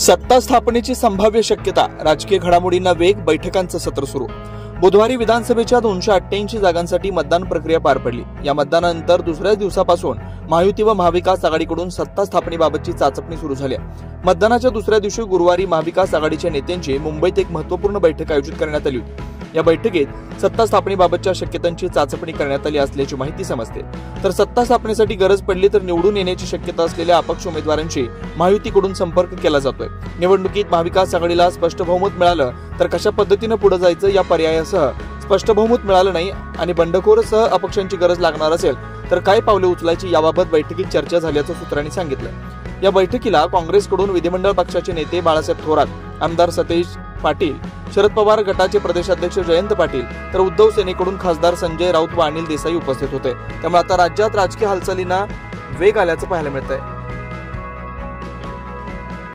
सत्ता स्थापनेची संभाव्य शक्यता, राजकीय घडामोडींना वेग, बैठकांचं सत्र सुरू। बुधवारी विधानसभेच्या 288 जागांसाठी मतदान प्रक्रिया पार पडली। या मतदानानंतर दुसऱ्याच दिवसापासून महायुती व महाविकास आघाडीकडून सत्ता स्थापनेबाबतची चाचपणी सुरू झाली। मतदानाच्या दुसऱ्या दिवशी गुरुवारी महाविकास आघाडीच्या नेत्यांची मुंबईत एक महत्त्वपूर्ण बैठक आयोजित करण्यात आली होती। या बैठकीत सत्ता स्थापनेबाबतच्या शक्यतांची चाचपणी करण्यात आली असल्याची माहिती समजते। तर सत्ता स्थापनेसाठी गरज पडली तर निवडून येण्याची शक्यता असलेल्या अपक्ष उमेदवारांशी महायुतीकडून संपर्क केला जातोय। निवडणुकीत महाविकास आघाडीला स्पष्ट बहुमत मिळालं तर कशा पद्धतीने पुढे जायचं या पर्यायासह, स्पष्ट बहुमत मिळालं नाही आणि बंडखोरसह अपक्षांची गरज लागणार असेल तर काय पावले उचलायची याबाबत बैठकीत चर्चा झाल्याचं सूत्रांनी सांगितलं। या बैठकीला काँग्रेसकडून विधिमंडळ पक्षाचे नेते बाळासाहेब थोरात, आमदार सतेज पाटील, शरद पवार गटाचे प्रदेशाध्यक्ष जयंत पाटील, तर उद्धव सेनेकडून खासदार संजय राऊत व अनिल देसाई उपस्थित होते। त्यामुळे आता राज्यात राजकीय हालचालींना वेग आल्याचं पाहायला मिळतंय।